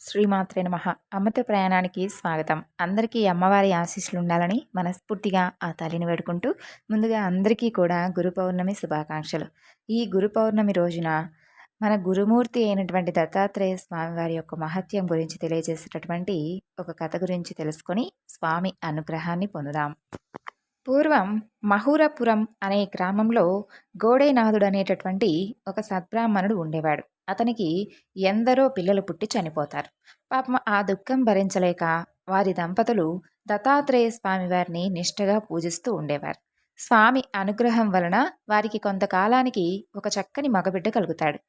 శ్రీమాత్రే నమః. అమ్మతో ప్రయాణానికి స్వాగతం. అందరికీ అమ్మవారి ఆశీస్సులు ఉండాలని మనస్ఫూర్తిగా ఆ తల్లిని వేడుకుంటూ, ముందుగా అందరికీ కూడా గురు పౌర్ణమి శుభాకాంక్షలు. ఈ గురు పౌర్ణమి రోజున మన గురుమూర్తి అయినటువంటి దత్తాత్రేయ స్వామివారి యొక్క మహత్యం గురించి తెలియజేసేటటువంటి ఒక కథ గురించి తెలుసుకొని స్వామి అనుగ్రహాన్ని పొందుదాం. పూర్వం మహూరపురం అనే గ్రామంలో గోడేనాథుడు అనేటటువంటి ఒక సద్బ్రాహ్మణుడు ఉండేవాడు. అతనికి ఎందరో పిల్లలు పుట్టి చనిపోతారు. పాపం ఆ దుఃఖం భరించలేక వారి దంపతులు దత్తాత్రేయ స్వామి వారిని నిష్ఠగా పూజిస్తూ ఉండేవారు. స్వామి అనుగ్రహం వలన వారికి కొంతకాలానికి ఒక చక్కని మగబిడ్డ కలుగుతాడు.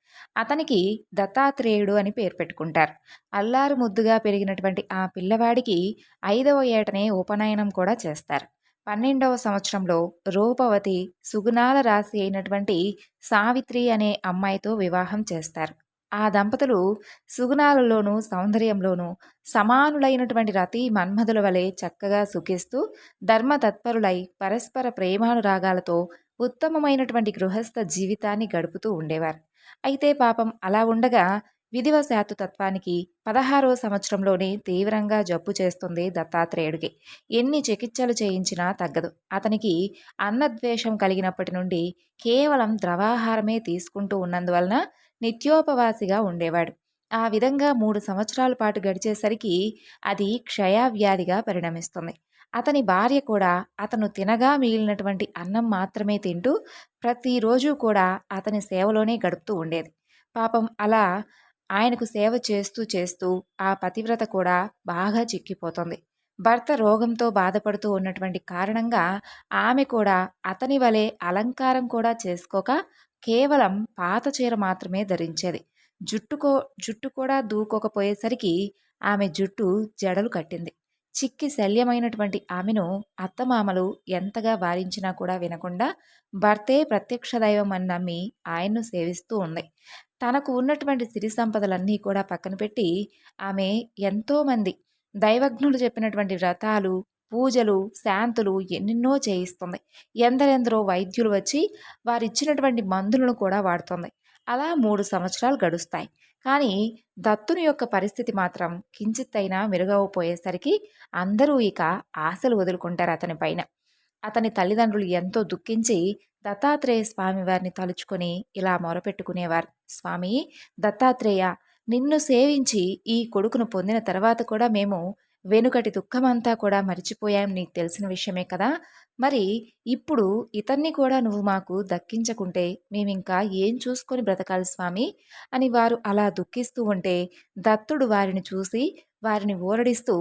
అతనికి దత్తాత్రేయుడు అని పేరు పెట్టుకుంటారు. అల్లారు ముద్దుగా పెరిగినటువంటి ఆ పిల్లవాడికి 5వ ఏటనే ఉపనయనం కూడా చేస్తారు. 12వ సంవత్సరంలో రూపవతి సుగుణాల రాశి అయినటువంటి సావిత్రి అనే అమ్మాయితో వివాహం చేస్తారు. ఆ దంపతులు సుగుణాలలోనూ సౌందర్యంలోనూ సమానులైనటువంటి రతి మన్మధుల వలె చక్కగా సుఖిస్తూ ధర్మతత్పరులై పరస్పర ప్రేమానురాగాలతో ఉత్తమమైనటువంటి గృహస్థ జీవితాన్ని గడుపుతూ ఉండేవారు. అయితే పాపం అలా ఉండగా విధివశాత్తు తత్వానికి 16వ సంవత్సరంలోనే తీవ్రంగా జబ్బు చేస్తుంది దత్తాత్రేయుడికి. ఎన్ని చికిత్సలు చేయించినా తగ్గదు. అతనికి అన్నద్వేషం కలిగినప్పటి నుండి కేవలం ద్రవాహారమే తీసుకుంటూ ఉన్నందువలన నిత్యోపవాసిగా ఉండేవాడు. ఆ విధంగా 3 సంవత్సరాల పాటు గడిచేసరికి అది క్షయవ్యాధిగా పరిణమిస్తుంది. అతని భార్య కూడా అతను తినగా మిగిలినటువంటి అన్నం మాత్రమే తింటూ ప్రతిరోజు కూడా అతని సేవలోనే గడుపుతూ ఉండేది. పాపం అలా ఆయనకు సేవ చేస్తూ చేస్తూ ఆ పతివ్రత కూడా బాగా చిక్కిపోతుంది. భర్త రోగంతో బాధపడుతూ ఉన్నటువంటి కారణంగా ఆమె కూడా అతని వలె అలంకారం కూడా చేసుకోక కేవలం పాత చీర మాత్రమే ధరించేది. జుట్టుకో జుట్టు కూడా దూకోకపోయేసరికి ఆమె జుట్టు జడలు కట్టింది. చిక్కి శల్యమైనటువంటి ఆమెను అత్తమామలు ఎంతగా వారించినా కూడా వినకుండా భర్తే ప్రత్యక్ష దైవం అని నమ్మి ఆయన్ను సేవిస్తూ ఉంది. తనకు ఉన్నటువంటి సిరి సంపదలన్నీ కూడా పక్కన పెట్టి ఆమె ఎంతోమంది దైవజ్ఞులు చెప్పినటువంటి వ్రతాలు, పూజలు, శాంతులు ఎన్నెన్నో చేయిస్తుంది. ఎందరెందరో వైద్యులు వచ్చి వారిచ్చినటువంటి మందులను కూడా వాడుతుంది. అలా 3 సంవత్సరాలు గడుస్తాయి. కానీ దత్తుని యొక్క పరిస్థితి మాత్రం కించిత్తైనా మెరుగవపోయేసరికి అందరూ ఇక ఆశలు వదులుకుంటారు అతని పైన. అతని తల్లిదండ్రులు ఎంతో దుఃఖించి దత్తాత్రేయ స్వామి వారిని తలుచుకొని ఇలా మొరపెట్టుకునేవారు. స్వామి దత్తాత్రేయ, నిన్ను సేవించి ఈ కొడుకును పొందిన తర్వాత కూడా మేము వెనుకటి దుఃఖమంతా కూడా మరిచిపోయాం, నీకు తెలిసిన విషయమే కదా. మరి ఇప్పుడు ఇతన్ని కూడా నువ్వు మాకు దక్కించకుంటే మేమింకా ఏం చూసుకొని బ్రతకాలి స్వామి అని వారు అలా దుఃఖిస్తూ ఉంటే దత్తుడు వారిని చూసి వారిని ఊరడిస్తూ,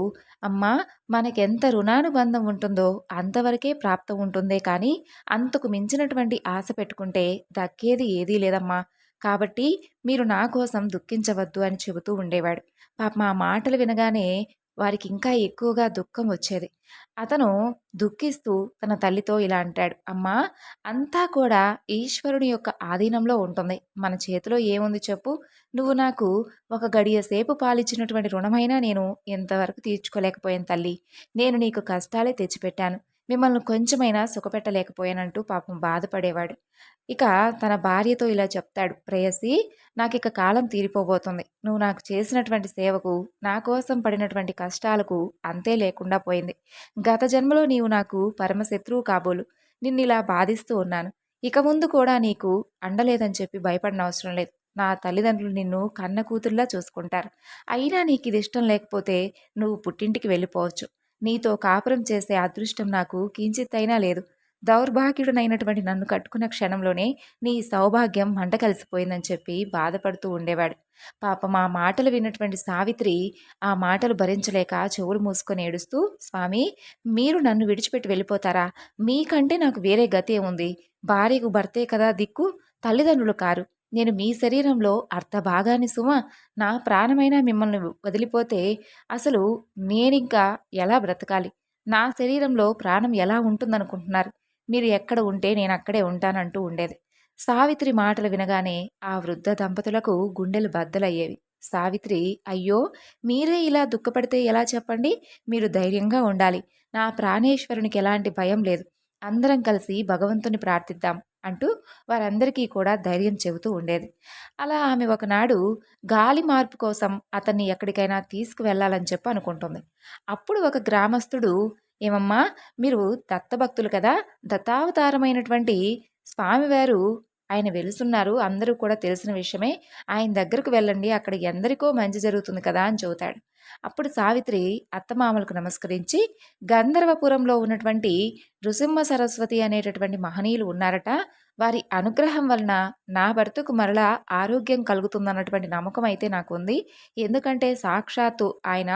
అమ్మా, మనకెంత రుణానుబంధం ఉంటుందో అంతవరకే ప్రాప్తం ఉంటుందే కానీ అంతకు మించినటువంటి ఆశ పెట్టుకుంటే దక్కేది ఏదీ లేదమ్మా. కాబట్టి మీరు నా కోసం దుఃఖించవద్దు అని చెబుతూ ఉండేవాడు. పాపం ఆ మాటలు వినగానే వారికి ఇంకా ఎక్కువగా దుఃఖం వచ్చేది. అతను దుఃఖిస్తూ తన తల్లితో ఇలా అంటాడు, అమ్మా, అంతా కూడా ఈశ్వరుని యొక్క ఆధీనంలో ఉంటుంది. మన చేతిలో ఏముంది చెప్పు. నువ్వు నాకు ఒక గడియ సేపు పాలిచ్చినటువంటి రుణమైనా నేను ఇంతవరకు తీర్చుకోలేకపోయాను తల్లి. నేను నీకు కష్టాలే తెచ్చిపెట్టాను. మిమ్మల్ని కొంచెమైనా సుఖపెట్టలేకపోయానంటూ పాపం బాధపడేవాడు. ఇక తన భార్యతో ఇలా చెప్తాడు, ప్రేయసి, నాకిక కాలం తీరిపోబోతుంది. నువ్వు నాకు చేసినటువంటి సేవకు, నా కోసం పడినటువంటి కష్టాలకు అంతే లేకుండా పోయింది. గత జన్మలో నీవు నాకు పరమశత్రువు కాబోలు. నిన్నిలా బాధిస్తూ ఉన్నాను. ఇక ముందు కూడా నీకు అండలేదని చెప్పి భయపడనవసరం లేదు. నా తల్లిదండ్రులు నిన్ను కన్న కూతురులా చూసుకుంటారు. అయినా నీకిది ఇష్టం లేకపోతే నువ్వు పుట్టింటికి వెళ్ళిపోవచ్చు. నీతో కాపురం చేసే అదృష్టం నాకు కించిత్తైనా లేదు. దౌర్భాగ్యుడనైనటువంటి నన్ను కట్టుకున్న క్షణంలోనే నీ సౌభాగ్యం మంట కలిసిపోయిందని చెప్పి బాధపడుతూ ఉండేవాడు. పాపం ఆ మాటలు విన్నటువంటి సావిత్రి ఆ మాటలు భరించలేక చెవులు మూసుకొని ఏడుస్తూ, స్వామి, మీరు నన్ను విడిచిపెట్టి వెళ్ళిపోతారా? మీకంటే నాకు వేరే గతి ఏముంది? భార్యకు భర్తే కదా దిక్కు, తల్లిదండ్రులు కారు. నేను మీ శరీరంలో అర్ధ భాగాన్ని సుమ. నా ప్రాణమైనా మిమ్మల్ని వదిలిపోతే అసలు నేనింకా ఎలా బ్రతకాలి? నా శరీరంలో ప్రాణం ఎలా ఉంటుందనుకుంటున్నారు? మీరు ఎక్కడ ఉంటే నేను అక్కడే ఉంటానంటూ ఉండేది. సావిత్రి మాటలు వినగానే ఆ వృద్ధ దంపతులకు గుండెలు బద్దలయ్యేవి. సావిత్రి, అయ్యో, మీరే ఇలా దుఃఖపడితే ఎలా చెప్పండి? మీరు ధైర్యంగా ఉండాలి. నా ప్రాణేశ్వరునికి ఎలాంటి భయం లేదు. అందరం కలిసి భగవంతుని ప్రార్థిద్దాం. అంటూ వారందరికీ కూడా ధైర్యం చెబుతూ ఉండేది. అలా ఆమె ఒకనాడు గాలి మార్పు కోసం అతన్ని ఎక్కడికైనా తీసుకువెళ్ళాలని చెప్పి అనుకుంటుంది. అప్పుడు ఒక గ్రామస్తుడు, "ఏమమ్మా, మీరు దత్తభక్తులు కదా! దత్తావతారమైనటువంటి స్వామివారు ఆయన వెలుసున్నారు. అందరూ కూడా తెలిసిన విషయమే. ఆయన దగ్గరకు వెళ్ళండి. అక్కడ ఎందరికో మంచి జరుగుతుంది కదా!" అని చెబుతాడు. అప్పుడు సావిత్రి అత్తమామలకు నమస్కరించి, గంధర్వపురంలో ఉన్నటువంటి నృసింహ సరస్వతి అనేటటువంటి మహనీయులు ఉన్నారట. వారి అనుగ్రహం వలన నా భర్తకు మరలా ఆరోగ్యం కలుగుతుందన్నటువంటి నమ్మకం అయితే నాకుంది. ఎందుకంటే సాక్షాత్తు ఆయన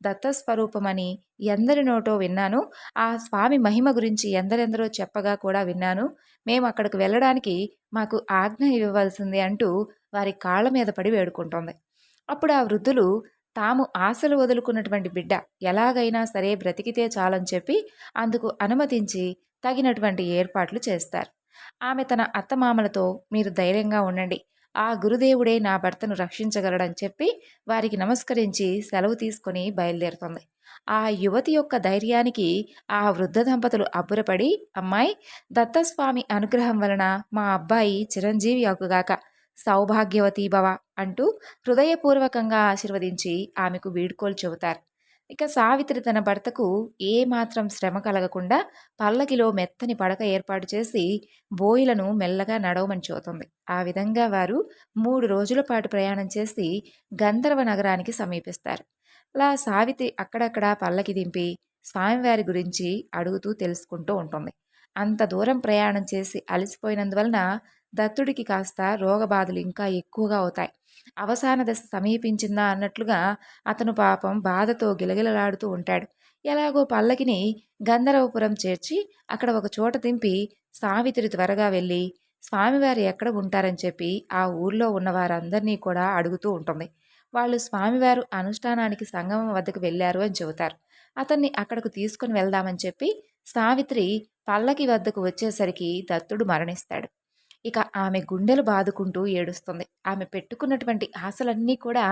దత్తస్వరూపమని ఎందరి నోటో విన్నాను. ఆ స్వామి మహిమ గురించి ఎందరెందరో చెప్పగా కూడా విన్నాను. మేము అక్కడికి వెళ్ళడానికి మాకు ఆజ్ఞ ఇవ్వవలసింది అంటూ వారి కాళ్ళ మీద పడి వేడుకుంటోంది. అప్పుడు ఆ వృద్ధులు తాము ఆశలు వదులుకున్నటువంటి బిడ్డ ఎలాగైనా సరే బ్రతికితే చాలని చెప్పి అందుకు అనుమతించి తగినటువంటి ఏర్పాట్లు చేస్తారు. ఆమె తన అత్తమామలతో, "మీరు ధైర్యంగా ఉండండి. ఆ గురుదేవుడే నా భర్తను రక్షించగలడని" చెప్పి వారికి నమస్కరించి సెలవు తీసుకొని బయలుదేరుతుంది. ఆ యువతి యొక్క ధైర్యానికి ఆ వృద్ధ దంపతులు అబ్బురపడి, "అమ్మాయి, దత్తస్వామి అనుగ్రహం వలన మా అబ్బాయి చిరంజీవి అగుగాక, సౌభాగ్యవతి భవ" అంటూ హృదయపూర్వకంగా ఆశీర్వదించి ఆమెకు వీడ్కోలు చెబుతారు. ఇక సావిత్రి తన భర్తకు ఏ మాత్రం శ్రమ కలగకుండా పల్లకిలో మెత్తని పడక ఏర్పాటు చేసి బోయిలను మెల్లగా నడవమని చెబుతుంది. ఆ విధంగా వారు 3 రోజుల పాటు ప్రయాణం చేసి గంధర్వ నగరానికి సమీపిస్తారు. అలా సావిత్రి అక్కడక్కడ పల్లకి దింపి స్వామివారి గురించి అడుగుతూ తెలుసుకుంటూ ఉంటుంది. అంత దూరం ప్రయాణం చేసి అలసిపోయినందువలన దత్తుడికి కాస్త రోగబాధలు ఇంకా ఎక్కువగా అవుతాయి. అవసాన దశ సమీపించిందా అన్నట్లుగా అతను పాపం బాధతో గిలగిలలాడుతూ ఉంటాడు. ఎలాగో పల్లకిని గంధర్వపురం చేర్చి అక్కడ ఒక చోట దింపి సావిత్రి త్వరగా వెళ్ళి స్వామివారు ఎక్కడ ఉంటారని చెప్పి ఆ ఊర్లో ఉన్న వారందరినీ కూడా అడుగుతూ ఉంటుంది. వాళ్ళు స్వామివారు అనుష్ఠానానికి సంగమం వద్దకు వెళ్ళారు అని చెబుతారు. అతన్ని అక్కడకు తీసుకుని వెళ్దామని చెప్పి సావిత్రి పల్లకి వద్దకు వచ్చేసరికి దత్తుడు మరణిస్తాడు. ఇక ఆమె గుండెలు బాదుకుంటూ ఏడుస్తుంది. ఆమె పెట్టుకున్నటువంటి ఆశలన్నీ కూడా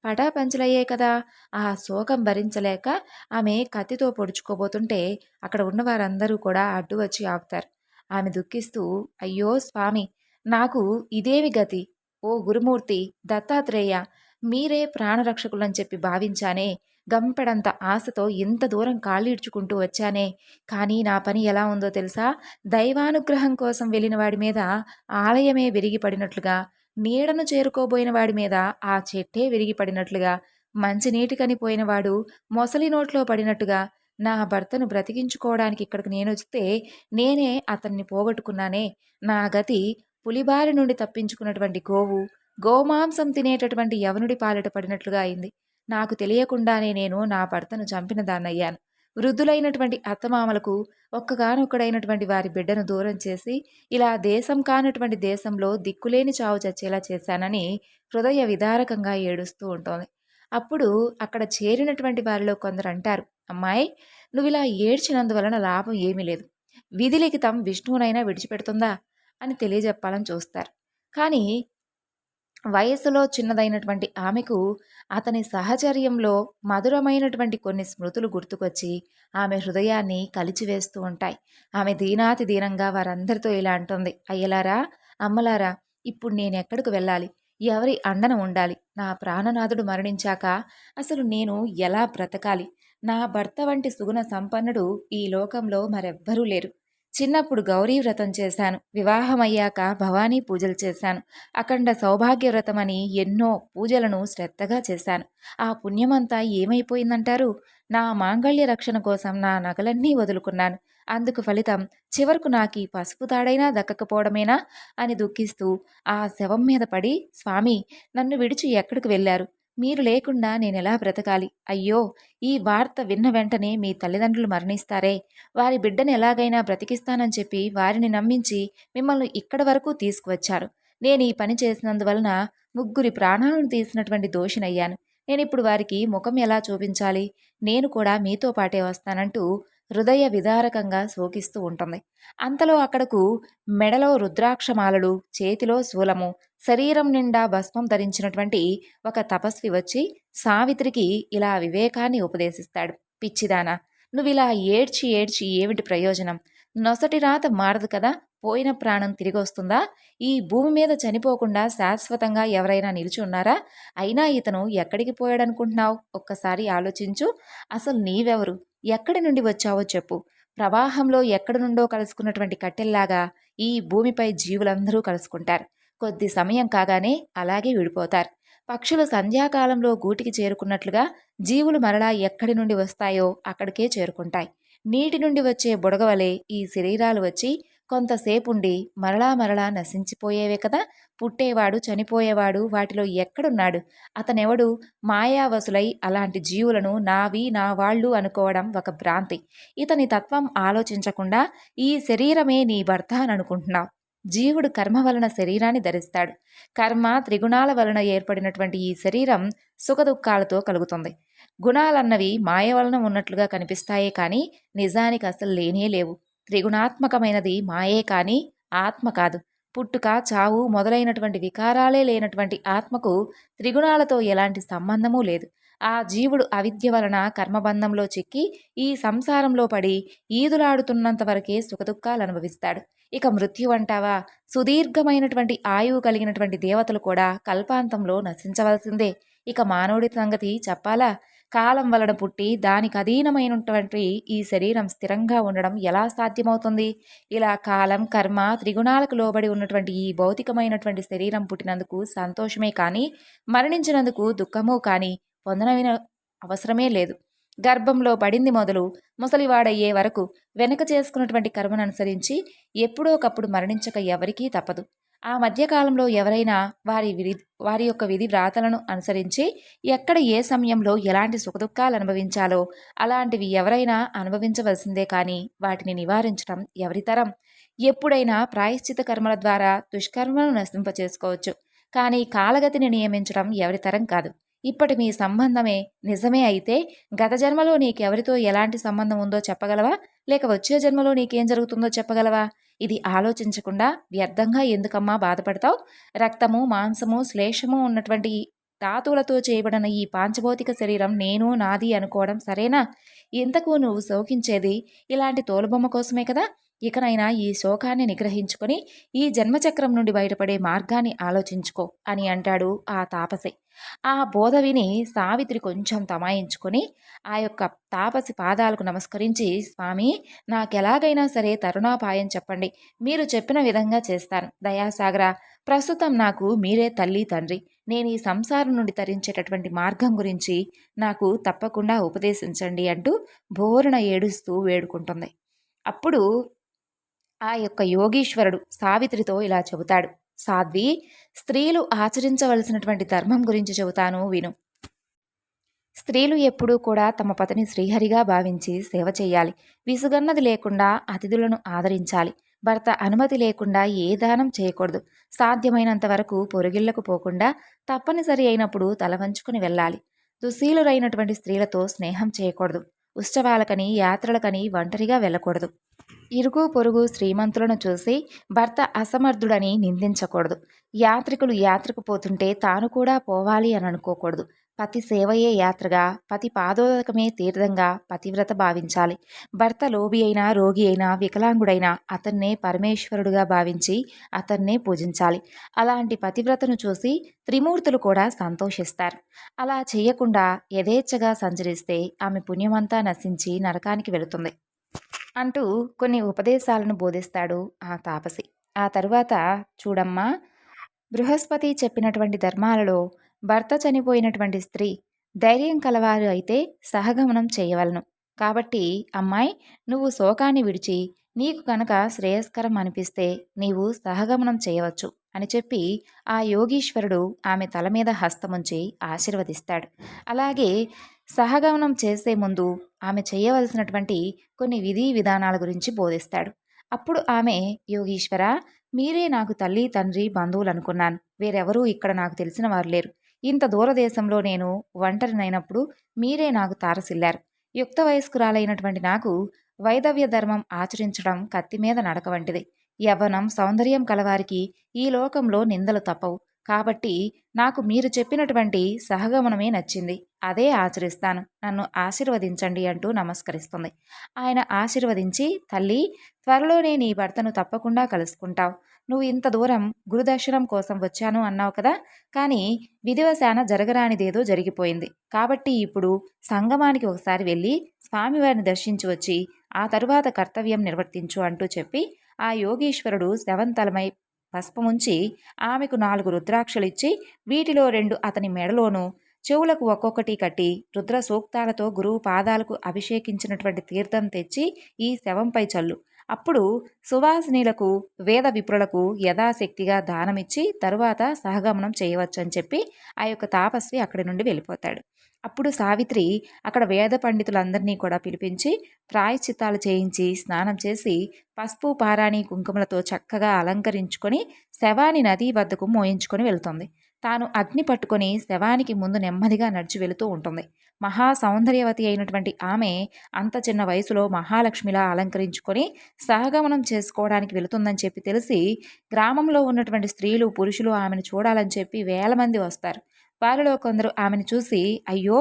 పటాపంచలయ్యాయి కదా! ఆ శోకం భరించలేక ఆమె కత్తితో పొడుచుకోబోతుంటే అక్కడ ఉన్న వారందరూ కూడా అడ్డు వచ్చి ఆపుతారు. ఆమె దుఃఖిస్తూ, "అయ్యో స్వామి! నాకు ఇదేమి గతి? ఓ గురుమూర్తి దత్తాత్రేయ! మీరే ప్రాణరక్షకులని చెప్పి భావించానే. గంపెడంత ఆశతో ఇంత దూరం కాళ్ళీడ్చుకుంటూ వచ్చానే. కానీ నా పని ఎలా ఉందో తెలుసా? దైవానుగ్రహం కోసం వెళ్ళిన వాడి మీద ఆలయమే విరిగి పడినట్లుగా, నీడను చేరుకోబోయిన వాడి మీద ఆ చెట్టే విరిగి పడినట్లుగా, మంచినీటికని పోయినవాడు మొసలి నోట్లో పడినట్టుగా, నా భర్తను బ్రతికించుకోవడానికి ఇక్కడికి నేనొస్తే నేనే అతన్ని పోగొట్టుకున్నానే. నా గతి పులిబారి నుండి తప్పించుకున్నటువంటి గోవు, గోమాంసం తినేటటువంటి యవనుడి పాలిట పడినట్లుగా అయింది. నాకు తెలియకుండానే నేను నా భర్తను చంపిన దాన్నయ్యాను. వృద్ధులైనటువంటి అత్తమామలకు ఒక్కగానొక్కడైనటువంటి వారి బిడ్డను దూరం చేసి ఇలా దేశం కానటువంటి దేశంలో దిక్కులేని చావు చచ్చేలా చేశానని హృదయ విదారకంగా ఏడుస్తూ ఉంటోంది. అప్పుడు అక్కడ చేరినటువంటి వారిలో కొందరు అంటారు, "అమ్మాయి, నువ్విలా ఏడ్చినందువలన లాభం ఏమీ లేదు. విధి లిఖితం విష్ణువునైనా విడిచిపెడుతుందా" అని తెలియజెప్పాలని చూస్తారు. కానీ వయస్సులో చిన్నదైనటువంటి ఆమెకు అతని సహచర్యంలో మధురమైనటువంటి కొన్ని స్మృతులు గుర్తుకొచ్చి ఆమె హృదయాన్ని కలిచివేస్తూ ఉంటాయి. ఆమె దీనాతి దీనంగా వారందరితో ఇలా అంటుంది, "అయ్యలారా, అమ్మలారా, ఇప్పుడు నేనెక్కడికి వెళ్ళాలి? ఎవరి అండన ఉండాలి? నా ప్రాణనాథుడు మరణించాక అసలు నేను ఎలా బ్రతకాలి? నా భర్త వంటి సుగుణ సంపన్నుడు ఈ లోకంలో మరెవ్వరూ లేరు. చిన్నప్పుడు గౌరీ వ్రతం చేశాను. వివాహమయ్యాక భవానీ పూజలు చేశాను. అఖండ సౌభాగ్య వ్రతమని ఎన్నో పూజలను శ్రద్ధగా చేశాను. ఆ పుణ్యమంతా ఏమైపోయిందంటారు? నా మాంగళ్య రక్షణ కోసం నా నగలన్నీ వదులుకున్నాను. అందుకు ఫలితం చివరకు నాకీ పసుపు తాడైనా దక్కకపోవడమేనా" అని దుఃఖిస్తూ ఆ శవం మీద పడి, "స్వామి, నన్ను విడిచి ఎక్కడికి వెళ్ళారు? మీరు లేకుండా నేనెలా బ్రతకాలి? అయ్యో! ఈ వార్త విన్న వెంటనే మీ తల్లిదండ్రులు మరణిస్తారే. వారి బిడ్డను ఎలాగైనా బ్రతికిస్తానని చెప్పి వారిని నమ్మించి మిమ్మల్ని ఇక్కడి వరకు తీసుకువచ్చారు. నేనీ పని చేసినందువలన ముగ్గురి ప్రాణాలను తీసినటువంటి దోషినయ్యాను. నేనిప్పుడు వారికి ముఖం ఎలా చూపించాలి? నేను కూడా మీతో పాటే వస్తానంటూ హృదయ విదారకంగా శోకిస్తూ ఉంటుంది. అంతలో అక్కడకు మెడలో రుద్రాక్షమాలలు, చేతిలో శూలము, శరీరం నిండా భస్మం ధరించినటువంటి ఒక తపస్వి వచ్చి సావిత్రికి ఇలా వివేకాన్ని ఉపదేశిస్తాడు. "పిచ్చిదానా, నువ్విలా ఏడ్చి ఏడ్చి ఏమిటి ప్రయోజనం? నొసటి రాత మారదు కదా, పోయిన ప్రాణం తిరిగొస్తుందా? ఈ భూమి మీద చనిపోకుండా శాశ్వతంగా ఎవరైనా నిలిచి ఉన్నారా? అయినా ఇతను ఎక్కడికి పోయాడనుకుంటున్నావు? ఒక్కసారి ఆలోచించు. అసలు నీవెవరు? ఎక్కడి నుండి వచ్చావో చెప్పు. ప్రవాహంలో ఎక్కడి నుండో కలుసుకున్నటువంటి కట్టెల్లాగా ఈ భూమిపై జీవులందరూ కలుసుకుంటారు. కొద్ది సమయం కాగానే అలాగే విడిపోతారు. పక్షులు సంధ్యాకాలంలో గూటికి చేరుకున్నట్లుగా జీవులు మరలా ఎక్కడి నుండి వస్తాయో అక్కడికే చేరుకుంటాయి. నీటి నుండి వచ్చే బుడగవలే ఈ శరీరాలు వచ్చి కొంతసేపుండి మరలా మరలా నశించిపోయేవే కదా. పుట్టేవాడు చనిపోయేవాడు వాటిలో ఎక్కడున్నాడు? అతనెవడు? మాయావసులై అలాంటి జీవులను నావి నా వాళ్ళు అనుకోవడం ఒక భ్రాంతి. ఇతని తత్వం ఆలోచించకుండా ఈ శరీరమే నీ భర్త అని అనుకుంటున్నావు. జీవుడు కర్మ వలన శరీరాన్ని ధరిస్తాడు. కర్మ త్రిగుణాల వలన ఏర్పడినటువంటి ఈ శరీరం సుఖదుఖాలతో కలుగుతుంది. గుణాలన్నవి మాయ వలన ఉన్నట్లుగా కనిపిస్తాయే కానీ నిజానికి అసలు లేనే లేవు. త్రిగుణాత్మకమైనది మాయే కానీ ఆత్మ కాదు. పుట్టుక చావు మొదలైనటువంటి వికారాలే లేనటువంటి ఆత్మకు త్రిగుణాలతో ఎలాంటి సంబంధమూ లేదు. ఆ జీవుడు అవిద్య వలన కర్మబంధంలో చిక్కి ఈ సంసారంలో పడి ఈదులాడుతున్నంత వరకే సుఖదుఖాలు అనుభవిస్తాడు. ఇక మృత్యు అంటావా? సుదీర్ఘమైనటువంటి ఆయువు కలిగినటువంటి దేవతలు కూడా కల్పాంతంలో నశించవలసిందే. ఇక మానవుడి సంగతి చెప్పాలా? కాలం వలన పుట్టి దానికి అధీనమైనటువంటి ఈ శరీరం స్థిరంగా ఉండడం ఎలా సాధ్యమవుతుంది? ఇలా కాలం కర్మ త్రిగుణాలకు లోబడి ఉన్నటువంటి ఈ భౌతికమైనటువంటి శరీరం పుట్టినందుకు సంతోషమే కానీ మరణించినందుకు దుఃఖమూ కానీ పొందనవిన అవసరమే లేదు. గర్భంలో పడింది మొదలు ముసలివాడయ్యే వరకు వెనక చేసుకున్నటువంటి కర్మను అనుసరించి ఎప్పుడోకప్పుడు మరణించక ఎవరికీ తప్పదు. ఆ మధ్యకాలంలో ఎవరైనా వారి యొక్క విధి వ్రాతలను అనుసరించి ఎక్కడ ఏ సమయంలో ఎలాంటి సుఖదుఖాలు అనుభవించాలో అలాంటివి ఎవరైనా అనుభవించవలసిందే కానీ వాటిని నివారించడం ఎవరితరం? ఎప్పుడైనా ప్రాయశ్చిత కర్మల ద్వారా దుష్కర్మను నశింపచేసుకోవచ్చు. కానీ కాలగతిని నియమించడం ఎవరితరం కాదు. ఇప్పటి మీ సంబంధమే నిజమే అయితే గత జన్మలో నీకెవరితో ఎలాంటి సంబంధం ఉందో చెప్పగలవా? లేక వచ్చే జన్మలో నీకేం జరుగుతుందో చెప్పగలవా? ఇది ఆలోచించకుండా వ్యర్థంగా ఎందుకమ్మా బాధపడతావు? రక్తము మాంసము శ్లేషము ఉన్నటువంటి ధాతువులతో చేయబడిన ఈ పాంచభౌతిక శరీరం నేను నాది అనుకోవడం సరేనా? ఇంతకు నువ్వు శోకించేది ఇలాంటి తోలుబొమ్మ కోసమే కదా. ఇకనైనా ఈ శోకాన్ని నిగ్రహించుకొని ఈ జన్మచక్రం నుండి బయటపడే మార్గాన్ని ఆలోచించుకో అని అంటాడు ఆ తాపసి. ఆ బోధ విని సావిత్రి కొంచెం తమాయించుకొని ఆ యొక్క తాపసి పాదాలకు నమస్కరించి, స్వామి, నాకెలాగైనా సరే తరుణోపాయం చెప్పండి. మీరు చెప్పిన విధంగా చేస్తాను. దయాసాగర, ప్రస్తుతం నాకు మీరే తల్లి తండ్రి. నేను ఈ సంసారం నుండి తరించేటటువంటి మార్గం గురించి నాకు తప్పకుండా ఉపదేశించండి అంటూ బోరున ఏడుస్తూ వేడుకుంటుంది. అప్పుడు ఆ యొక్క యోగీశ్వరుడు సావిత్రితో ఇలా చెబుతాడు. సాధ్వి, స్త్రీలు ఆచరించవలసినటువంటి ధర్మం గురించి చెబుతాను విను. స్త్రీలు ఎప్పుడూ కూడా తమ పతిని శ్రీహరిగా భావించి సేవ చేయాలి. విసుగన్నది లేకుండా అతిథులను ఆదరించాలి. భర్త అనుమతి లేకుండా ఏ దానం చేయకూడదు. సాధ్యమైనంత వరకు పొరుగిళ్లకు పోకుండా తప్పనిసరి అయినప్పుడు తల వంచుకుని వెళ్ళాలి. దుశీలురైనటువంటి స్త్రీలతో స్నేహం చేయకూడదు. ఉత్సవాలకని యాత్రలకని ఒంటరిగా వెళ్ళకూడదు. ఇరుగు పొరుగు శ్రీమంతులను చూసి భర్త అసమర్థుడని నిందించకూడదు. యాత్రికులు యాత్రకు పోతుంటే తాను కూడా పోవాలి అని అనుకోకూడదు. పతి సేవయే యాత్రగా, పతి పాదోదకమే తీర్థంగా పతివ్రత భావించాలి. భర్త లోబి అయినా రోగి అయినా వికలాంగుడైనా అతన్నే పరమేశ్వరుడుగా భావించి అతన్నే పూజించాలి. అలాంటి పతివ్రతను చూసి త్రిమూర్తులు కూడా సంతోషిస్తారు. అలా చేయకుండా యథేచ్ఛగా సంచరిస్తే ఆమె పుణ్యమంతా నశించి నరకానికి వెళుతుంది అంటూ కొన్ని ఉపదేశాలను బోధిస్తాడు ఆ తాపసి. ఆ తరువాత, చూడమ్మా, బృహస్పతి చెప్పినటువంటి ధర్మాలలో భర్త చనిపోయినటువంటి స్త్రీ ధైర్యం కలవారు అయితే సహగమనం చేయవలను. కాబట్టి అమ్మాయి, నువ్వు శోకాన్ని విడిచి నీకు కనుక శ్రేయస్కరం అనిపిస్తే నీవు సహగమనం చేయవచ్చు అని చెప్పి ఆ యోగీశ్వరుడు ఆమె తల మీద హస్తముంచి ఆశీర్వదిస్తాడు. అలాగే సహగమనం చేసే ముందు ఆమె చేయవలసినటువంటి కొన్ని విధి విధానాల గురించి బోధిస్తాడు. అప్పుడు ఆమె, యోగీశ్వర, మీరే నాకు తల్లి తండ్రి బంధువులు అనుకున్నాను. వేరెవరూ ఇక్కడ నాకు తెలిసిన వారు లేరు. ఇంత దూరదేశంలో నేను ఒంటరినైనప్పుడు మీరే నాకు తారసిల్లారు. యుక్త వయస్కురాలైనటువంటి నాకు వైదవ్య ధర్మం ఆచరించడం కత్తి మీద నడక వంటిది. యవ్వనం సౌందర్యం కలవారికి ఈ లోకంలో నిందలు తప్పవు. కాబట్టి నాకు మీరు చెప్పినటువంటి సహగమనమే నచ్చింది. అదే ఆచరిస్తాను. నన్ను ఆశీర్వదించండి అంటూ నమస్కరిస్తుంది. ఆయన ఆశీర్వదించి, తల్లి, త్వరలోనే నీ భర్తను తప్పకుండా కలుసుకుంటావు. నువ్వు ఇంత దూరం గురుదర్శనం కోసం వచ్చాను అన్నావు కదా! కానీ విధివశాన జరగరానిదేదో జరిగిపోయింది. కాబట్టి ఇప్పుడు సంగమానికి ఒకసారి వెళ్ళి స్వామివారిని దర్శించి వచ్చి ఆ తరువాత కర్తవ్యం నిర్వర్తించు అంటూ చెప్పి ఆ యోగీశ్వరుడు శవంతలమై పసుపముంచి ఆమెకు 4 రుద్రాక్షలిచ్చి వీటిలో 2 అతని మెడలోనూ చెవులకు ఒక్కొక్కటి కట్టి రుద్ర సూక్తాలతో గురువు పాదాలకు అభిషేకించినటువంటి తీర్థం తెచ్చి ఈ శవంపై చల్లు. అప్పుడు సువాసినీలకు వేద విప్రులకు యథాశక్తిగా దానమిచ్చి తరువాత సహగమనం చేయవచ్చని చెప్పి ఆ యొక్క తాపస్వి అక్కడి నుండి వెళ్ళిపోతాడు. అప్పుడు సావిత్రి అక్కడ వేద పండితులందరినీ కూడా పిలిపించి ప్రాయశ్చిత్తాలు చేయించి స్నానం చేసి పసుపు పారాణి కుంకుమలతో చక్కగా అలంకరించుకొని శవాన్ని నదీ వద్దకు మోయించుకొని వెళ్తుంది. తాను అగ్ని పట్టుకొని శవానికి ముందు నెమ్మదిగా నడిచి వెళుతూ ఉంటుంది. మహా సౌందర్యవతి అయినటువంటి ఆమె అంత చిన్న వయసులో మహాలక్ష్మిలా అలంకరించుకొని సహగమనం చేసుకోవడానికి వెళుతుందని చెప్పి తెలిసి గ్రామంలో ఉన్నటువంటి స్త్రీలు పురుషులు ఆమెను చూడాలని చెప్పి వేల మంది వస్తారు. వారిలో కొందరు ఆమెను చూసి, అయ్యో,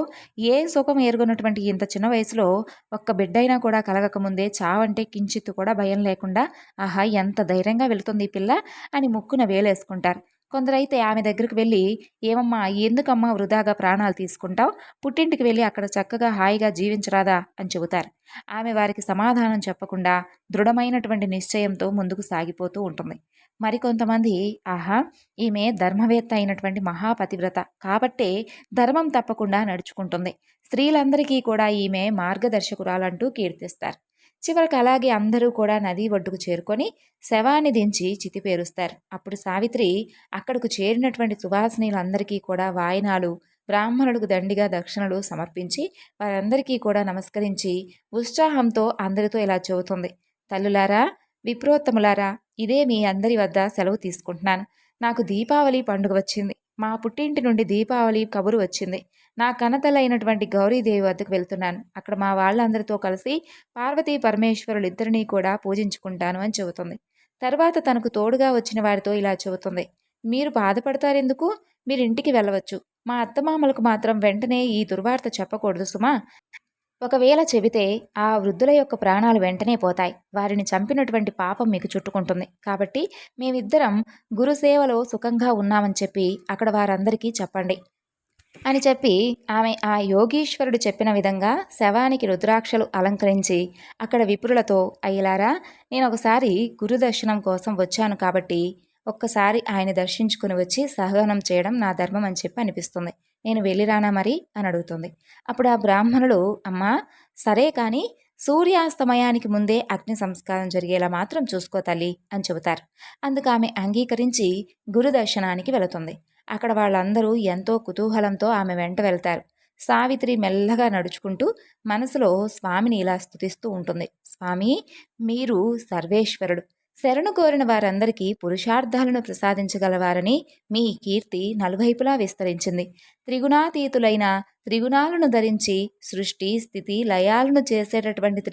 ఏ సుఖం ఎరుగనటువంటి ఇంత చిన్న వయసులో ఒక్క బిడ్డైనా కూడా కలగకముందే చావంటే కించిత్తు కూడా భయం లేకుండా ఆహా, ఎంత ధైర్యంగా వెళుతుంది ఈ పిల్ల అని ముక్కున వేలేసుకుంటారు. కొందరైతే ఆమె దగ్గరికి వెళ్ళి, ఏమమ్మా, ఎందుకమ్మా వృధాగా ప్రాణాలు తీసుకుంటావు? పుట్టింటికి వెళ్ళి అక్కడ చక్కగా హాయిగా జీవించరాదా అని చెబుతారు. ఆమె వారికి సమాధానం చెప్పకుండా దృఢమైనటువంటి నిశ్చయంతో ముందుకు సాగిపోతూ ఉంటుంది. మరికొంతమంది, ఆహా, ఈమె ధర్మవేత్త అయినటువంటి మహాపతివ్రత కాబట్టే ధర్మం తప్పకుండా నడుచుకుంటుంది, స్త్రీలందరికీ కూడా ఈమె మార్గదర్శకురాలంటూ కీర్తిస్తారు. చివరికి అలాగే అందరూ కూడా నది ఒడ్డుకు చేరుకొని శవాన్ని దించి చితిపేరుస్తారు. అప్పుడు సావిత్రి అక్కడకు చేరినటువంటి సువాసినీలందరికీ కూడా వాయినాలు, బ్రాహ్మణులకు దండిగా దక్షిణలు సమర్పించి వారందరికీ కూడా నమస్కరించి ఉత్సాహంతో అందరితో ఇలా చెబుతుంది. తల్లులారా, విప్రోత్తములారా, ఇదే మీ అందరి వద్ద సెలవు తీసుకుంటున్నాను. నాకు దీపావళి పండుగ వచ్చింది. మా పుట్టింటి నుండి దీపావళి కబురు వచ్చింది. నా కనతలైనటువంటి గౌరీదేవి వద్దకు వెళ్తున్నాను. అక్కడ మా వాళ్ళందరితో కలిసి పార్వతీ పరమేశ్వరులిద్దరినీ కూడా పూజించుకుంటాను అని చెబుతుంది. తర్వాత తనకు తోడుగా వచ్చిన వారితో ఇలా చెబుతుంది. మీరు బాధపడతారెందుకు? మీరు ఇంటికి వెళ్ళవచ్చు. మా అత్తమామలకు మాత్రం వెంటనే ఈ దుర్వార్త చెప్పకూడదు సుమా. ఒకవేళ చెబితే ఆ వృద్ధుల యొక్క ప్రాణాలు వెంటనే పోతాయి. వారిని చంపినటువంటి పాపం మీకు చుట్టుకుంటుంది. కాబట్టి మేమిద్దరం గురుసేవలో సుఖంగా ఉన్నామని చెప్పి అక్కడ వారందరికీ చెప్పండి అని చెప్పి ఆమె ఆ యోగీశ్వరుడు చెప్పిన విధంగా శవానికి రుద్రాక్షలు అలంకరించి అక్కడ విప్రులతో, అయ్యలారా, నేను ఒకసారి గురుదర్శనం కోసం వచ్చాను కాబట్టి ఒక్కసారి ఆయన దర్శించుకుని వచ్చి సహగమనం చేయడం నా ధర్మం అని చెప్పి అనిపిస్తుంది. నేను వెళ్ళిరానా మరి అని అడుగుతుంది. అప్పుడు ఆ బ్రాహ్మణుడు, అమ్మా, సరే కానీ సూర్యాస్తమయానికి ముందే అగ్ని సంస్కారం జరిగేలా మాత్రం చూసుకో తల్లి అని చెబుతారు. అందుకు ఆమె అంగీకరించి గురు దర్శనానికి వెళుతుంది. అక్కడ వాళ్ళందరూ ఎంతో కుతూహలంతో ఆమె వెంట వెళ్తారు. సావిత్రి మెల్లగా నడుచుకుంటూ మనసులో స్వామిని ఇలా స్తుతిస్తూ ఉంటుంది. స్వామి, మీరు సర్వేశ్వరుడు. శరణు కోరిన వారందరికీ పురుషార్థాలను ప్రసాదించగలవారని మీ కీర్తి నలువైపులా విస్తరించింది. త్రిగుణాతీతులైన త్రిగుణాలను ధరించి సృష్టి స్థితి లయాలను చేసేటటువంటి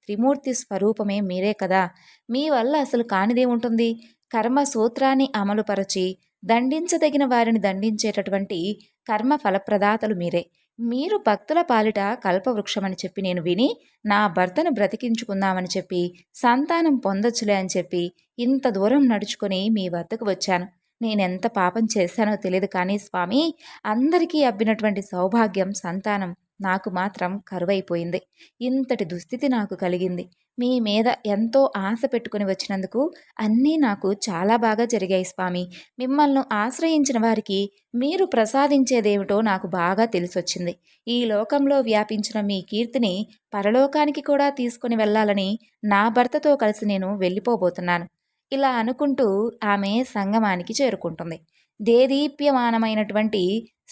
త్రిమూర్తి స్వరూపమే మీరే కదా. మీ వల్ల అసలు కానిదే ఉంటుంది. కర్మ సూత్రాన్ని అమలుపరచి దండించదగిన వారిని దండించేటటువంటి కర్మ ఫలప్రదాతలు మీరే. మీరు భక్తుల పాలిట కల్పవృక్షమని చెప్పి నేను విని నా భర్తను బ్రతికించుకుందామని చెప్పి సంతానం పొందొచ్చులే అని చెప్పి ఇంత దూరం నడుచుకొని మీ వద్దకు వచ్చాను. నేనెంత పాపం చేశానో తెలియదు కానీ స్వామి, అందరికీ అబ్బినటువంటి సౌభాగ్యం సంతానం నాకు మాత్రం కరువైపోయింది. ఇంతటి దుస్థితి నాకు కలిగింది. మీ మీద ఎంతో ఆశ పెట్టుకుని వచ్చినందుకు అన్నీ నాకు చాలా బాగా జరిగాయి స్వామి. మిమ్మల్ని ఆశ్రయించిన వారికి మీరు ప్రసాదించేదేమిటో నాకు బాగా తెలిసొచ్చింది. ఈ లోకంలో వ్యాపించిన మీ కీర్తిని పరలోకానికి కూడా తీసుకుని వెళ్ళాలని నా భర్తతో కలిసి నేను వెళ్ళిపోబోతున్నాను. ఇలా అనుకుంటూ ఆమె సంగమానికి చేరుకుంటుంది. దేదీప్యమానమైనటువంటి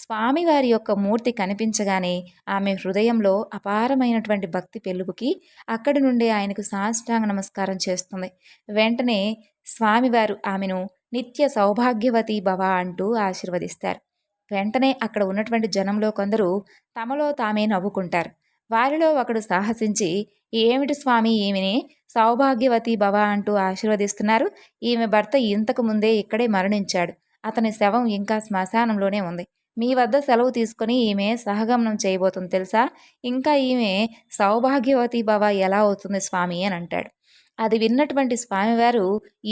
స్వామివారి యొక్క మూర్తి కనిపించగానే ఆమె హృదయంలో అపారమైనటువంటి భక్తి పెళ్ళుబుకి అక్కడి నుండి ఆయనకు సాష్టాంగ నమస్కారం చేస్తుంది. వెంటనే స్వామివారు ఆమెను నిత్య సౌభాగ్యవతి భవ అంటూ ఆశీర్వదిస్తారు. వెంటనే అక్కడ ఉన్నటువంటి జనంలో కొందరు తమలో తామే నవ్వుకుంటారు. వారిలో ఒకడు సాహసించి, ఏమిటి స్వామి, ఈమెని సౌభాగ్యవతి భవ అంటూ ఆశీర్వదిస్తున్నారు? ఈమె భర్త ఇంతకు ముందే ఇక్కడే మరణించాడు. అతని శవం ఇంకా శ్మశానంలోనే ఉంది. మీ వద్ద సెలవు తీసుకొని ఈమె సహగమనం చేయబోతుంది తెలుసా? ఇంకా ఈమె సౌభాగ్యవతి భవ ఎలా అవుతుంది స్వామి అని అంటాడు. అది విన్నటువంటి స్వామివారు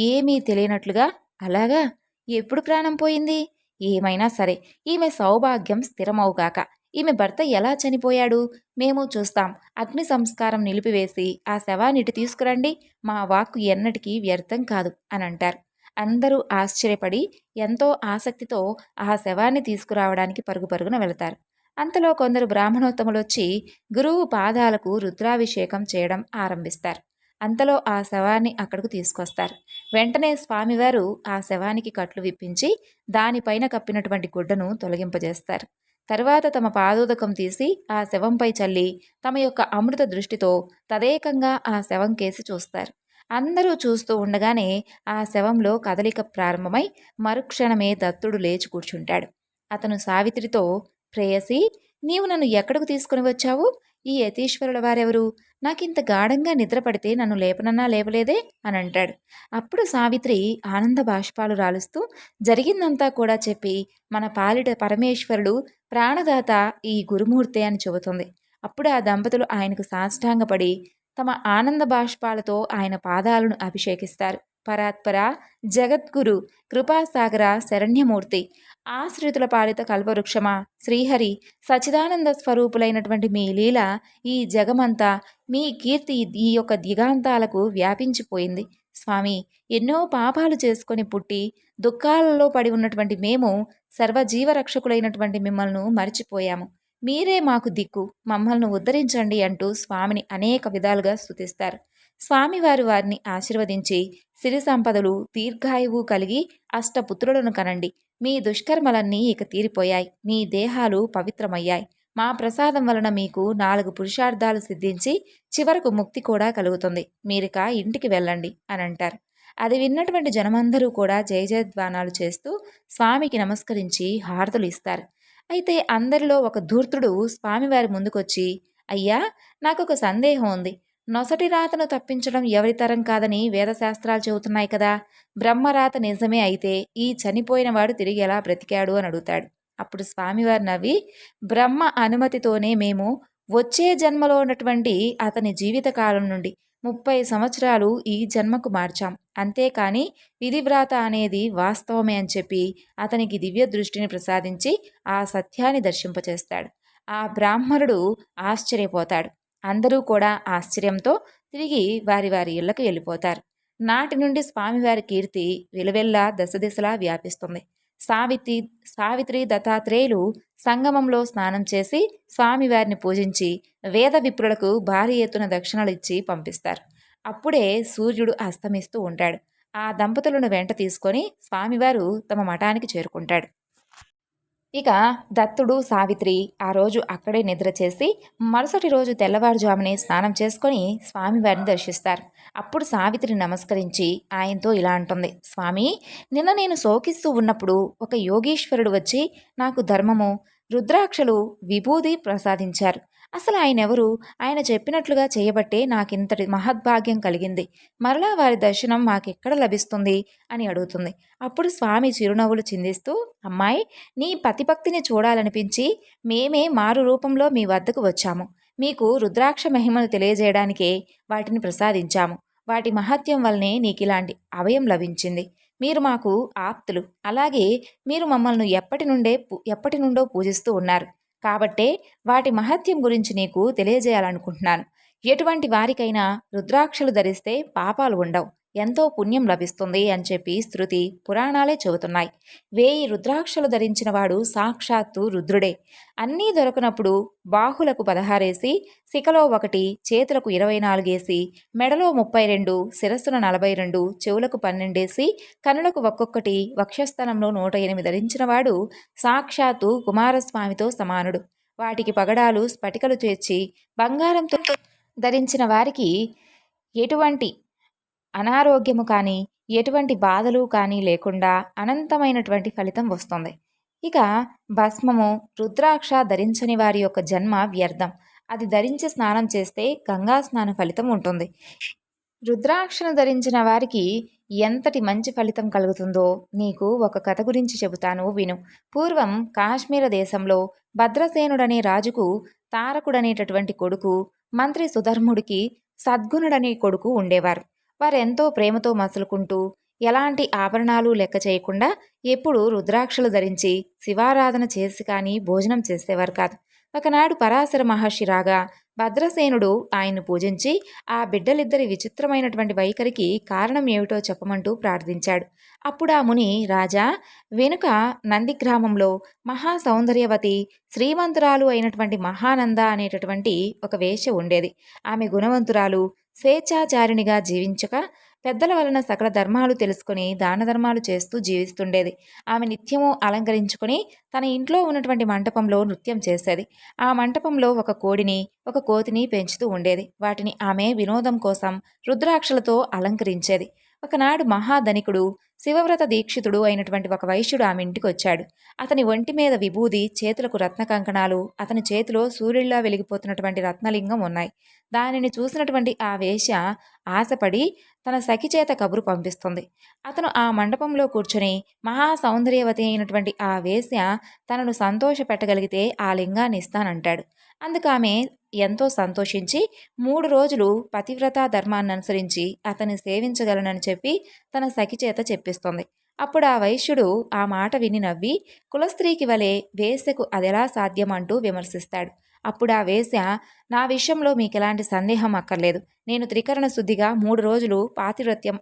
ఏమీ తెలియనట్లుగా, అలాగా? ఎప్పుడు ప్రాణం పోయింది? ఏమైనా సరే ఈమె సౌభాగ్యం స్థిరమవుగాక. ఈమె భర్త ఎలా చనిపోయాడు? మేము చూస్తాం. అగ్ని సంస్కారం నిలిపివేసి ఆ శవాన్నిటి తీసుకురండి. మా వాక్కు ఎన్నటికీ వ్యర్థం కాదు అని అంటారు. అందరూ ఆశ్చర్యపడి ఎంతో ఆసక్తితో ఆ శవాన్ని తీసుకురావడానికి పరుగు పరుగున వెళతారు. అంతలో కొందరు బ్రాహ్మణోత్తములొచ్చి గురువు పాదాలకు రుద్రాభిషేకం చేయడం ఆరంభిస్తారు. అంతలో ఆ శవాన్ని అక్కడకు తీసుకొస్తారు. వెంటనే స్వామివారు ఆ శవానికి కట్లు విప్పించి దానిపైన కప్పినటువంటి గుడ్డను తొలగింపజేస్తారు. తరువాత తమ పాదోదకం తీసి ఆ శవంపై చల్లి తమ యొక్క అమృత దృష్టితో తదేకంగా ఆ శవం కేసి చూస్తారు. అందరూ చూస్తూ ఉండగానే ఆ శవంలో కదలిక ప్రారంభమై మరుక్షణమే దత్తుడు లేచి కూర్చుంటాడు. అతను సావిత్రితో, ప్రేయసి, నీవు నన్ను ఎక్కడకు తీసుకుని వచ్చావు? ఈ యతీశ్వరుల వారెవరు? నాకింత గాఢంగా నిద్ర పడితే నన్ను లేపనన్నా లేవలేదే అని అంటాడు. అప్పుడు సావిత్రి ఆనంద బాష్పాలు రాలుస్తూ జరిగిందంతా కూడా చెప్పి మన పాలిట పరమేశ్వరుడు ప్రాణదాత ఈ గురుమూర్తే అని చెబుతుంది. అప్పుడు ఆ దంపతులు ఆయనకు సాష్టాంగపడి తమ ఆనంద బాష్పాలతో ఆయన పాదాలను అభిషేకిస్తారు. పరాత్పర, జగద్గురు, కృపాసాగర, శరణ్యమూర్తి, ఆశ్రితుల పాలిత కల్పవృక్షమా, శ్రీహరి, సచిదానంద స్వరూపులైనటువంటి మీ లీల ఈ జగమంతా, మీ కీర్తి ఈ యొక్క దిగాంతాలకు వ్యాపించిపోయింది. స్వామి, ఎన్నో పాపాలు చేసుకొని పుట్టి దుఃఖాలలో పడి ఉన్నటువంటి మేము సర్వజీవరక్షకులైనటువంటి మిమ్మల్ని మరిచిపోయాము. మీరే మాకు దిక్కు, మమ్మల్ని ఉద్ధరించండి అంటూ స్వామిని అనేక విధాలుగా స్తుతిస్తారు. స్వామివారు వారిని ఆశీర్వదించి సిరి సంపదలు దీర్ఘాయువు కలిగి అష్టపుత్రులను కనండి. మీ దుష్కర్మలన్నీ ఇక తీరిపోయాయి. మీ దేహాలు పవిత్రమయ్యాయి. మా ప్రసాదం వలన మీకు 4 పురుషార్థాలు సిద్ధించి చివరకు ముక్తి కూడా కలుగుతుంది. మీరిక ఇంటికి వెళ్ళండి అని అంటారు. అది విన్నటువంటి జనమందరూ కూడా జయ జయధ్వానాలు చేస్తూ స్వామికి నమస్కరించి హారతులు ఇస్తారు. అయితే అందరిలో ఒక ధూర్తుడు స్వామివారి ముందుకొచ్చి, అయ్యా, నాకొక సందేహం ఉంది. నొసటి రాతను తప్పించడం ఎవరి తరం కాదని వేదశాస్త్రాలు చెబుతున్నాయి కదా. బ్రహ్మరాత నిజమే అయితే ఈ చనిపోయిన వాడు తిరిగి ఎలా బ్రతికాడు అని అడుగుతాడు. అప్పుడు స్వామివారు నవ్వి, బ్రహ్మ అనుమతితోనే మేము వచ్చే జన్మలో ఉన్నటువంటి అతని జీవితకాలం నుండి 30 సంవత్సరాలు ఈ జన్మకు మార్చాం. అంతేకాని విధివ్రాత అనేది వాస్తవమే అని చెప్పి అతనికి దివ్య దృష్టిని ప్రసాదించి ఆ సత్యాన్ని దర్శింపచేస్తాడు. ఆ బ్రాహ్మణుడు ఆశ్చర్యపోతాడు. అందరూ కూడా ఆశ్చర్యంతో తిరిగి వారి వారి ఇళ్లకు వెళ్ళిపోతారు. నాటి నుండి స్వామివారి కీర్తి విలవెల్లా దశదిశలా వ్యాపిస్తుంది. సావిత్రి దత్తాత్రేయులు సంగమంలో స్నానం చేసి స్వామివారిని పూజించి వేద విప్రులకు భారీ ఎత్తున దక్షిణలు ఇచ్చి పంపిస్తారు. అప్పుడే సూర్యుడు అస్తమిస్తూ ఉంటాడు. ఆ దంపతులను వెంట తీసుకొని స్వామివారు తమ మఠానికి చేరుకుంటాడు. ఇక దత్తుడు, సావిత్రి ఆ రోజు అక్కడే నిద్ర చేసి మరుసటి రోజు తెల్లవారుజామునే స్నానం చేసుకొని స్వామివారిని దర్శిస్తారు. అప్పుడు సావిత్రి నమస్కరించి ఆయనతో ఇలా అంటుంది, స్వామి, నిన్న నేను శోకిస్తూ ఉన్నప్పుడు ఒక యోగీశ్వరుడు వచ్చి నాకు ధర్మము, రుద్రాక్షలు, విభూది ప్రసాదించారు. అసలు ఆయన ఎవరు? ఆయన చెప్పినట్లుగా చేయబట్టే నాకింతటి మహద్భాగ్యం కలిగింది. మరలా వారి దర్శనం మాకెక్కడ లభిస్తుంది అని అడుగుతుంది. అప్పుడు స్వామి చిరునవ్వులు చిందిస్తూ, అమ్మాయి, నీ పతిభక్తిని చూడాలనిపించి మేమే మారు రూపంలో మీ వద్దకు వచ్చాము. మీకు రుద్రాక్ష మహిమను తెలియజేయడానికే వాటిని ప్రసాదించాము. వాటి మహత్యం వల్లనే నీకిలాంటి అభయం లభించింది. మీరు మాకు ఆప్తులు. అలాగే మీరు మమ్మల్ని ఎప్పటి నుండో పూజిస్తూ ఉన్నారు. కాబట్టే వాటి మహత్యం గురించి నీకు తెలియజేయాలనుకుంటున్నాను. ఎటువంటి వారికైనా రుద్రాక్షలు ధరిస్తే పాపాలు ఉండవు, ఎంతో పుణ్యం లభిస్తుంది అని చెప్పి శృతి పురాణాలే చెబుతున్నాయి. 1000 రుద్రాక్షలు ధరించిన వాడు సాక్షాత్తు రుద్రుడే. అన్నీ దొరకనప్పుడు బాహులకు 16 వేసి, శిఖలో 1, చేతులకు 24 వేసి, మెడలో 32, శిరస్సున 42, చెవులకు 12 వేసి, కనులకు ఒక్కొక్కటి, వక్షస్థలంలో 108 ధరించిన వాడు సాక్షాత్తు కుమారస్వామితో సమానుడు. వాటికి పగడాలు, స్ఫటికలు చేర్చి బంగారంతో ధరించిన వారికి ఎటువంటి అనారోగ్యము కానీ ఎటువంటి బాధలు కానీ లేకుండా అనంతమైనటువంటి ఫలితం వస్తుంది. ఇక భస్మము, రుద్రాక్ష ధరించని వారి యొక్క జన్మ వ్యర్థం. అది ధరించి స్నానం చేస్తే గంగా స్నాన ఫలితం ఉంటుంది. రుద్రాక్షను ధరించిన వారికి ఎంతటి మంచి ఫలితం కలుగుతుందో నీకు ఒక కథ గురించి చెబుతాను విను. పూర్వం కాశ్మీర దేశంలో భద్రసేనుడనే రాజుకు తారకుడనేటటువంటి కొడుకు, మంత్రి సుధర్ముడికి సద్గుణుడనే కొడుకు ఉండేవారు. వారెంతో ప్రేమతో మసులుకుంటూ ఎలాంటి ఆభరణాలు లెక్క చేయకుండా ఎప్పుడూ రుద్రాక్షలు ధరించి శివారాధన చేసి కానీ భోజనం చేసేవారు కాదు. ఒకనాడు పరాశర మహర్షి రాగా భద్రసేనుడు ఆయన్ను పూజించి ఆ బిడ్డలిద్దరి విచిత్రమైనటువంటి వైఖరికి కారణం ఏమిటో చెప్పమంటూ ప్రార్థించాడు. అప్పుడు ఆ ముని, రాజా, వెనుక నందిగ్రామంలో మహా సౌందర్యవతి శ్రీమంతురాలు అయినటువంటి మహానంద అనేటటువంటి ఒక వేశ్య ఉండేది. ఆమె గుణవంతురాలు, స్వేచ్ఛాచారిణిగా జీవించక పెద్దల వలన సకల ధర్మాలు తెలుసుకుని దాన ధర్మాలు చేస్తూ జీవిస్తుండేది. ఆమె నిత్యము అలంకరించుకుని తన ఇంట్లో ఉన్నటువంటి మంటపంలో నృత్యం చేసేది. ఆ మంటపంలో ఒక కోడిని, ఒక కోతిని పెంచుతూ ఉండేది. వాటిని ఆమె వినోదం కోసం రుద్రాక్షలతో అలంకరించేది. ఒకనాడు మహాధనికుడు, శివవ్రత దీక్షితుడు అయినటువంటి ఒక వైశ్యుడు ఆమె ఇంటికి వచ్చాడు. అతని ఒంటి మీద విభూది, చేతులకు రత్న కంకణాలు, అతని చేతిలో సూర్యుడిలా వెలిగిపోతున్నటువంటి రత్నలింగం ఉన్నాయి. దానిని చూసినటువంటి ఆ వేశ్య ఆశపడి తన సఖి చేత కబురు పంపిస్తుంది. అతను ఆ మండపంలో కూర్చొని మహా సౌందర్యవతి అయినటువంటి ఆ వేశ్య తనను సంతోష పెట్టగలిగితే ఆ లింగాన్ని ఇస్తానంటాడు. అందుకు ఆమె ఎంతో సంతోషించి 3 రోజులు పతివ్రతా ధర్మాన్ని అనుసరించి అతన్ని సేవించగలనని చెప్పి తన సఖి చేత చెప్పిస్తుంది. అప్పుడు ఆ వైశ్యుడు ఆ మాట విని నవ్వి, కులస్త్రీకి వలె వేశ్యకు అదెలా సాధ్యం అంటూ విమర్శిస్తాడు. అప్పుడు ఆ వేశ్య, నా విషయంలో మీకెలాంటి సందేహం అక్కర్లేదు. నేను త్రికరణ శుద్ధిగా 3 రోజులు పాతివ్రత్యం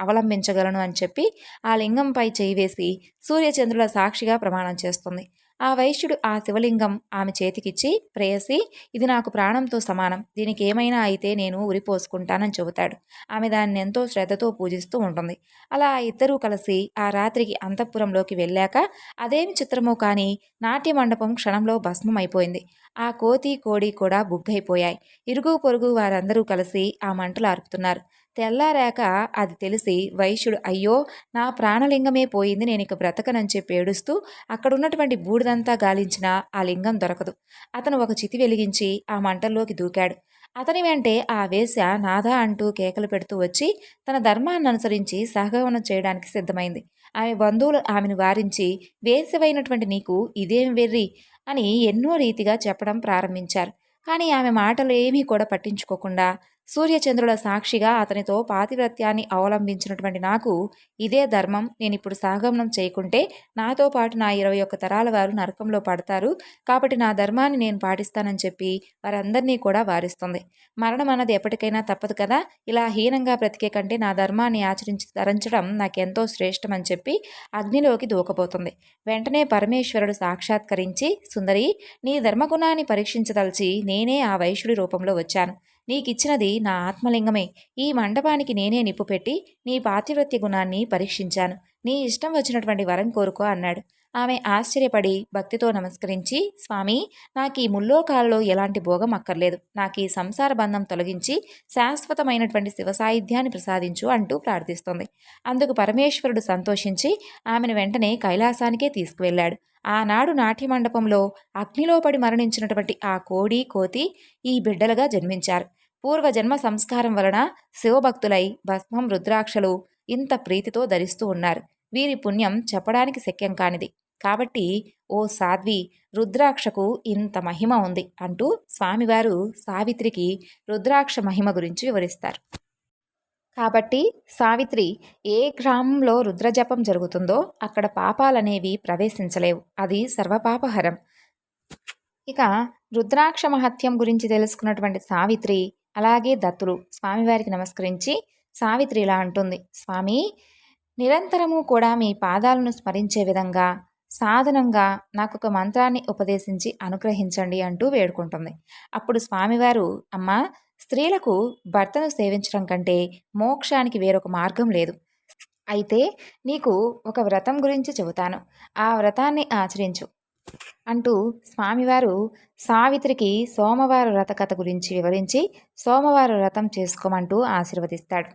అవలంబించగలను అని చెప్పి ఆ లింగంపై చేయి వేసి సూర్యచంద్రుల సాక్షిగా ప్రమాణం చేస్తుంది. ఆ వైశ్యుడు ఆ శివలింగం ఆమె చేతికిచ్చి, ప్రేయసి, ఇది నాకు ప్రాణంతో సమానం. దీనికి ఏమైనా అయితే నేను ఉరిపోసుకుంటానని చెబుతాడు. ఆమె దాన్ని ఎంతో శ్రద్ధతో పూజిస్తూ ఉంటుంది. అలా ఇద్దరూ కలిసి ఆ రాత్రికి అంతఃపురంలోకి వెళ్ళాక అదేమి చిత్రమో కానీ నాట్య మండపం క్షణంలో భస్మమైపోయింది. ఆ కోతి, కోడి కూడా బుగ్గైపోయాయి. ఇరుగు పొరుగు వారందరూ కలిసి ఆ మంటలు అరుపుతున్నారు. తెల్లారాక అది తెలిసి వైశ్యుడు, అయ్యో, నా ప్రాణలింగమే పోయింది, నేను ఇక బ్రతకనని చెప్పి ఏడుస్తూ అక్కడున్నటువంటి బూడిదంతా గాలించినా ఆ లింగం దొరకదు. అతను ఒక చితి వెలిగించి ఆ మంటల్లోకి దూకాడు. అతని వెంటే ఆ వేశ్య నాథా అంటూ కేకలు పెడుతూ వచ్చి తన ధర్మాన్ని అనుసరించి సహగమనం చేయడానికి సిద్ధమైంది. ఆమె బంధువులు ఆమెను వారించి, వేశ్యవైనటువంటి నీకు ఇదేం వెర్రి అని ఎన్నో రీతిగా చెప్పడం ప్రారంభించారు. కానీ ఆమె మాటలు ఏమీ కూడా పట్టించుకోకుండా సూర్యచంద్రుల సాక్షిగా అతనితో పాతివ్రత్యాన్ని అవలంబించినటువంటి నాకు ఇదే ధర్మం, నేనిప్పుడు సహగమనం చేయకుంటే నాతో పాటు నా 21 తరాల వారు నరకంలో పడతారు, కాబట్టి నా ధర్మాన్ని నేను పాటిస్తానని చెప్పి వారందరినీ కూడా వారిస్తుంది. మరణం అన్నది ఎప్పటికైనా తప్పదు కదా, ఇలా హీనంగా బ్రతికే కంటే నా ధర్మాన్ని ఆచరించి తరించడం నాకెంతో శ్రేష్టమని చెప్పి అగ్నిలోకి దూకబోతుంది. వెంటనే పరమేశ్వరుడు సాక్షాత్కరించి, సుందరి, నీ ధర్మగుణాన్ని పరీక్షించదలిచి నేనే ఆ వైశ్యుడి రూపంలో వచ్చాను. నీకిచ్చినది నా ఆత్మలింగమే. ఈ మండపానికి నేనే నిప్పు పెట్టి నీ పాతివ్రత్య గుణాన్ని పరీక్షించాను. నీ ఇష్టం వచ్చినటువంటి వరం కోరుకో అన్నాడు. ఆమె ఆశ్చర్యపడి భక్తితో నమస్కరించి, స్వామి, నాకు ఈ ముల్లోకాలలో ఎలాంటి భోగం అక్కర్లేదు. నాకు ఈ సంసార బంధం తొలగించి శాశ్వతమైనటువంటి శివసాయుధ్యాన్ని ప్రసాదించు అంటూ ప్రార్థిస్తుంది. అందుకు పరమేశ్వరుడు సంతోషించి ఆమెను వెంటనే కైలాసానికే తీసుకువెళ్ళాడు. ఆనాడు నాట్యమండపంలో అగ్నిలో పడి మరణించినటువంటి ఆ కోడి, కోతి ఈ బిడ్డలుగా జన్మించారు. పూర్వజన్మ సంస్కారం వలన శివభక్తులై భస్మం, రుద్రాక్షలు ఇంత ప్రీతితో ధరిస్తూ ఉన్నారు. వీరి పుణ్యం చెప్పడానికి శక్యం కానిది. కాబట్టి ఓ సాధ్వి, రుద్రాక్షకు ఇంత మహిమ ఉంది అంటూ స్వామివారు సావిత్రికి రుద్రాక్ష మహిమ గురించి వివరిస్తారు. కాబట్టి సావిత్రి, ఏ గ్రామంలో రుద్రజపం జరుగుతుందో అక్కడ పాపాలనేవి ప్రవేశించలేవు. అది సర్వపాపహరం. ఇక రుద్రాక్ష మహత్యం గురించి తెలుసుకున్నటువంటి సావిత్రి అలాగే దత్తులు స్వామివారికి నమస్కరించి సావిత్రి ఇలా అంటుంది, స్వామి, నిరంతరము కూడా మీ పాదాలను స్మరించే విధంగా సాధనంగా నాకు ఒక మంత్రాన్ని ఉపదేశించి అనుగ్రహించండి అంటూ వేడుకుంటుంది. అప్పుడు స్వామివారు, అమ్మా, స్త్రీలకు భర్తను సేవించడం కంటే మోక్షానికి వేరొక మార్గం లేదు. అయితే నీకు ఒక వ్రతం గురించి చెబుతాను, ఆ వ్రతాన్ని ఆచరించు అంటూ స్వామివారు సావిత్రికి సోమవార వ్రత కథ గురించి వివరించి సోమవార వ్రతం చేసుకోమంటూ ఆశీర్వదిస్తాడు.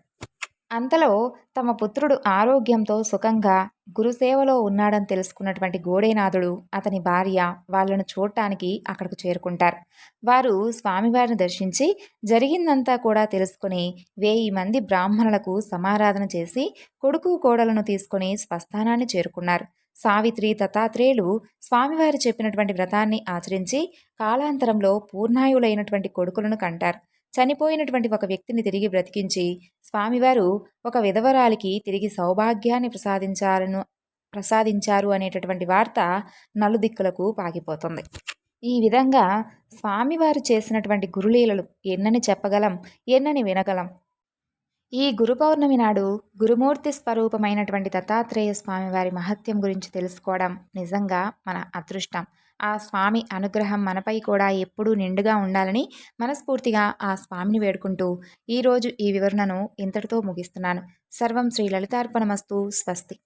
అంతలో తమ పుత్రుడు ఆరోగ్యంతో సుఖంగా గురుసేవలో ఉన్నాడని తెలుసుకున్నటువంటి గోడేనాథుడు, అతని భార్య వాళ్ళను చూడటానికి అక్కడకు చేరుకుంటారు. వారు స్వామివారిని దర్శించి జరిగిందంతా కూడా తెలుసుకొని 1000 మంది బ్రాహ్మణులకు సమారాధన చేసి కొడుకు కోడలను తీసుకొని స్వస్థానాన్ని చేరుకున్నారు. సావిత్రి దత్తాత్రేయులు స్వామివారు చెప్పినటువంటి వ్రతాన్ని ఆచరించి కాలాంతరంలో పూర్ణాయులైనటువంటి కొడుకులను కంటారు. చనిపోయినటువంటి ఒక వ్యక్తిని తిరిగి బ్రతికించి స్వామివారు ఒక విధవరాలికి తిరిగి సౌభాగ్యాన్ని ప్రసాదించారు అనేటటువంటి వార్త నలుదిక్కులకు పాకిపోతుంది. ఈ విధంగా స్వామివారు చేసినటువంటి గురులీలలు ఎన్నని చెప్పగలం, ఎన్నని వినగలం. ఈ గురు పౌర్ణమి నాడు గురుమూర్తి స్వరూపమైనటువంటి దత్తాత్రేయ స్వామివారి మహత్యం గురించి తెలుసుకోవడం నిజంగా మన అదృష్టం. ఆ స్వామి అనుగ్రహం మనపై కూడా ఎప్పుడూ నిండుగా ఉండాలని మనస్ఫూర్తిగా ఆ స్వామిని వేడుకుంటూ ఈరోజు ఈ వివరణను ఇంతటితో ముగిస్తున్నాను. సర్వం శ్రీ లలితార్పణమస్తు. స్వస్తి.